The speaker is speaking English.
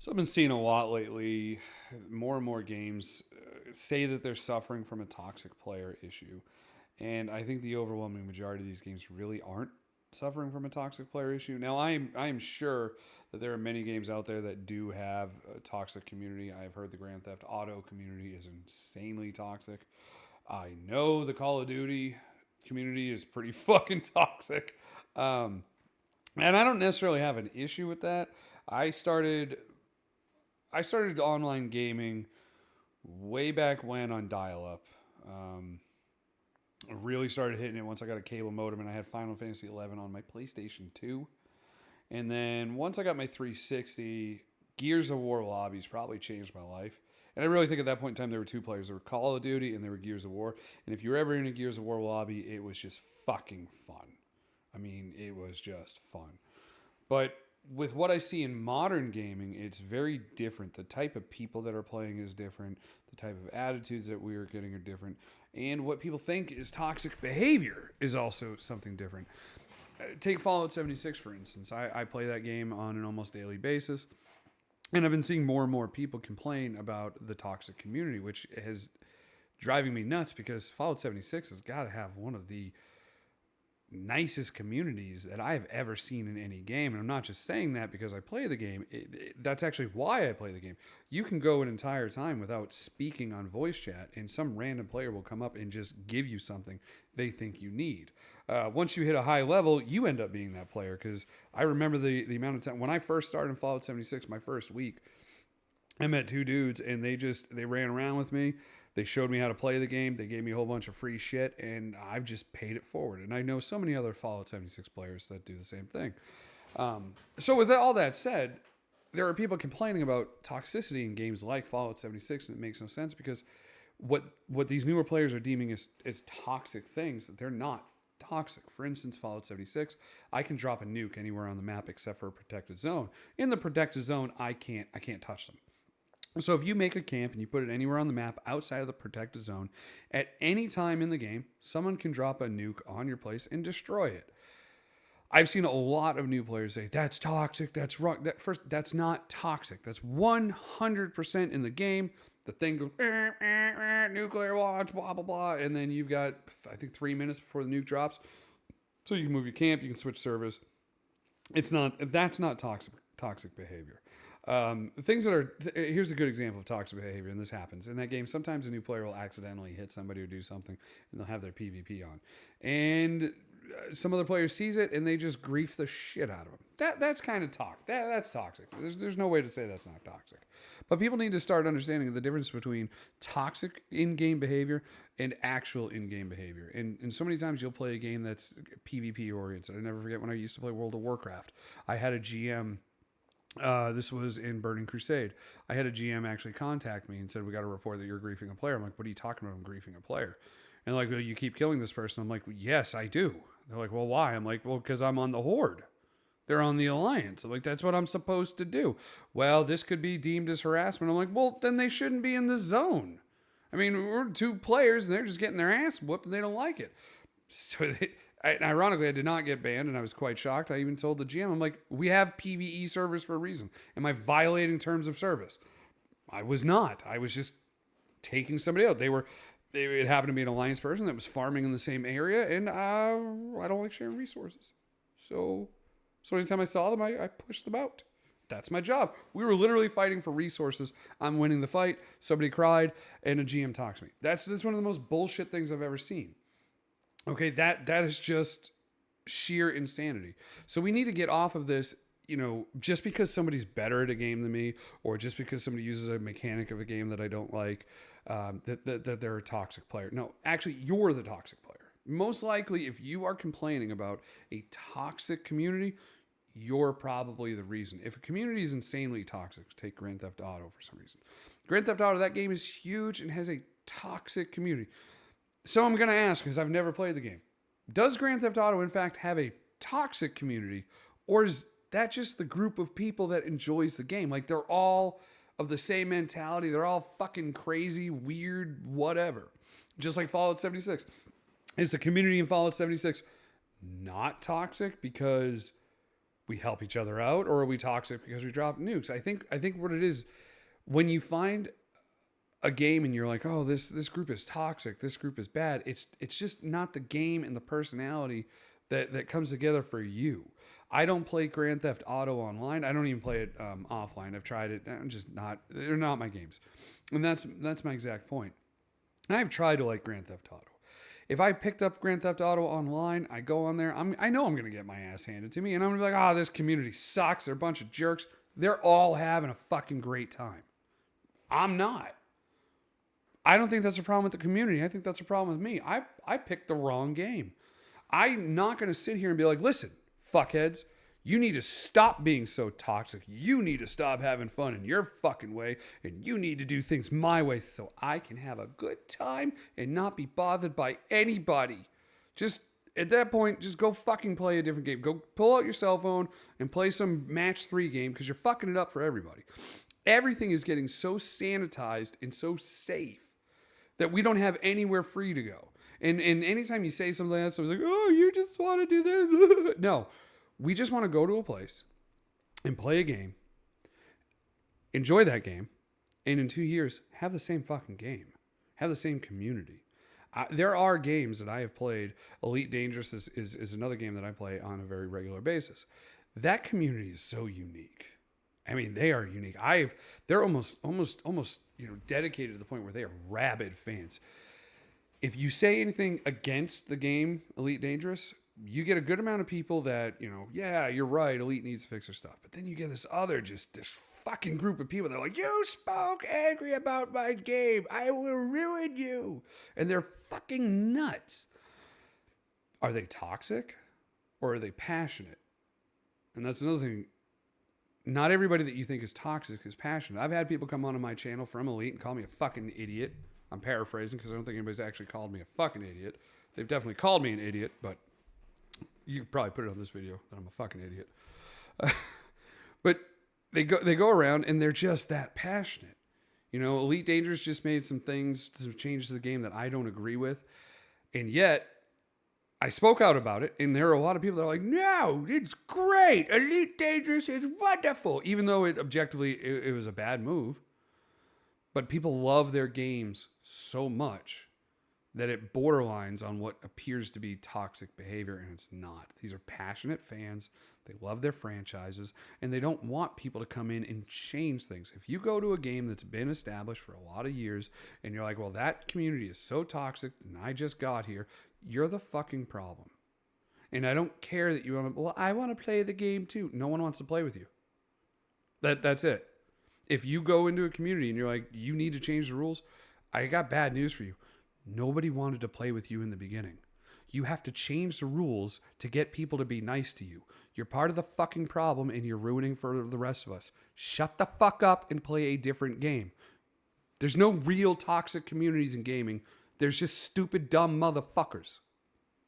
So I've been seeing a lot lately. More and more games say that they're suffering from a toxic player issue, and I think the overwhelming majority of these games really aren't suffering from a toxic player issue. Now I am sure that there are many games out there that do have a toxic community. I've heard the Grand Theft Auto community is insanely toxic. I know the Call of Duty community is pretty fucking toxic. Um, and I don't necessarily have an issue with that. I started I started online gaming way back when on dial up. Um, I really started hitting it once I got a cable modem and I had Final Fantasy 11 on my PlayStation 2. And then once I got my 360, Gears of War lobbies probably changed my life. And I really think at that point in time there were two players. There were Call of Duty and there were Gears of War. And if you were ever in a Gears of War lobby, it was just fucking fun. I mean, it was just fun. But with what I see in modern gaming, it's very different. The type of people that are playing is different. The type of attitudes that we are getting are different. And what people think is toxic behavior is also something different. Take Fallout 76, for instance. I play that game on an almost daily basis. And I've been seeing more and more people complain about the toxic community, which is driving me nuts because Fallout 76 has got to have one of the nicest communities that I've ever seen in any game. And I'm not just saying that because I play the game. That's actually why I play the game. You can go an entire time without speaking on voice chat, and some random player will come up and just give you something they think you need. Once you hit a high level, you end up being that player. Because I remember the amount of time when I first started in Fallout 76, my first week, I met two dudes and they ran around with me. They showed me how to play the game. They gave me a whole bunch of free shit, and I've just paid it forward. And I know so many other Fallout 76 players that do the same thing. So with all that said, there are people complaining about toxicity in games like Fallout 76, and it makes no sense because what these newer players are deeming as toxic things, they're not toxic. For instance, Fallout 76, I can drop a nuke anywhere on the map except for a protected zone. In the protected zone, I can't touch them. So if you make a camp and you put it anywhere on the map outside of the protected zone, at any time in the game, someone can drop a nuke on your place and destroy it. I've seen a lot of new players say that's toxic, that's wrong. That's not toxic. That's 100% in the game. The thing goes nuclear launch, blah blah blah, and then you've got I think 3 minutes before the nuke drops, so you can move your camp, you can switch servers. That's not toxic behavior. Things that are here's a good example of toxic behavior, and this happens in that game. Sometimes a new player will accidentally hit somebody or do something, and they'll have their PvP on, and some other player sees it and they just grief the shit out of them. That's kind of that's toxic. There's no way to say that's not toxic, but people need to start understanding the difference between toxic in-game behavior and actual in-game behavior. And so many times you'll play a game that's PvP oriented. I never forget when I used to play World of Warcraft. I had a GM. This was in Burning Crusade. I had a GM actually contact me and said, "We got a report that you're griefing a player." I'm like, "What are you talking about? I'm griefing a player." And like, "Well, you keep killing this person." I'm like, well, "Yes, I do." They're like, "Well, why?" I'm like, "Well, because I'm on the Horde. They're on the Alliance." I'm like, "That's what I'm supposed to do." "Well, this could be deemed as harassment." I'm like, "Well, then they shouldn't be in the zone. I mean, we're two players and they're just getting their ass whooped and they don't like it." So ironically, I did not get banned, and I was quite shocked. I even told the GM, I'm like, "We have PvE servers for a reason. Am I violating terms of service?" I was not. I was just taking somebody out. It happened to be an Alliance person that was farming in the same area, and I don't like sharing resources. So anytime I saw them, I pushed them out. That's my job. We were literally fighting for resources. I'm winning the fight. Somebody cried, and a GM talks to me. That's one of the most bullshit things I've ever seen. Okay, that is just sheer insanity. So we need to get off of this, just because somebody's better at a game than me, or just because somebody uses a mechanic of a game that I don't like, that they're a toxic player. No, actually, you're the toxic player. Most likely, if you are complaining about a toxic community, you're probably the reason. If a community is insanely toxic, take Grand Theft Auto for some reason. Grand Theft Auto, that game is huge and has a toxic community. So I'm going to ask, because I've never played the game, does Grand Theft Auto in fact have a toxic community, or is that just the group of people that enjoys the game? Like, they're all of the same mentality. They're all fucking crazy, weird, whatever. Just like Fallout 76. Is the community in Fallout 76 not toxic because we help each other out, or are we toxic because we drop nukes? I think what it is, when you find a game and you're like, oh, this group is toxic, this group is bad, it's just not the game and the personality that comes together for you. I don't play Grand Theft Auto online. I don't even play it offline. I've tried it. They're not my games. And that's my exact point. And I've tried to like Grand Theft Auto. If I picked up Grand Theft Auto online, I go on there, I know I'm going to get my ass handed to me, and I'm going to be like, this community sucks. They're a bunch of jerks. They're all having a fucking great time. I'm not. I don't think that's a problem with the community. I think that's a problem with me. I picked the wrong game. I'm not going to sit here and be like, listen, fuckheads, you need to stop being so toxic. You need to stop having fun in your fucking way, and you need to do things my way so I can have a good time and not be bothered by anybody. Just at that point, just go fucking play a different game. Go pull out your cell phone and play some match 3 game, because you're fucking it up for everybody. Everything is getting so sanitized and so safe that we don't have anywhere free to go. And anytime you say something like that, someone's like, oh, you just want to do this. No, we just want to go to a place and play a game, enjoy that game, and in 2 years, have the same fucking game. Have the same community. There are games that I have played. Elite Dangerous is another game that I play on a very regular basis. That community is so unique. I mean, they are unique. They're almost dedicated to the point where they are rabid fans. If you say anything against the game Elite Dangerous, you get a good amount of people that, yeah, you're right, Elite needs to fix their stuff. But then you get this fucking group of people that are like, you spoke angry about my game, I will ruin you. And they're fucking nuts. Are they toxic or are they passionate? And that's another thing. Not everybody that you think is toxic is passionate. I've had people come onto my channel from Elite and call me a fucking idiot. I'm paraphrasing because I don't think anybody's actually called me a fucking idiot. They've definitely called me an idiot, but you could probably put it on this video that I'm a fucking idiot. But they go around and they're just that passionate. Elite Dangerous just made some changes to the game that I don't agree with. And yet, I spoke out about it, and there are a lot of people that are like, no, it's great. Elite Dangerous is wonderful. Even though objectively it was a bad move. But people love their games so much that it borderlines on what appears to be toxic behavior, and it's not. These are passionate fans. They love their franchises, and they don't want people to come in and change things. If you go to a game that's been established for a lot of years, and you're like, well, that community is so toxic, and I just got here, you're the fucking problem. And I don't care that you want to, well, I want to play the game too. No one wants to play with you. That's it. If you go into a community and you're like, you need to change the rules, I got bad news for you. Nobody wanted to play with you in the beginning. You have to change the rules to get people to be nice to you. You're part of the fucking problem and you're ruining for the rest of us. Shut the fuck up and play a different game. There's no real toxic communities in gaming. There's just stupid, dumb motherfuckers.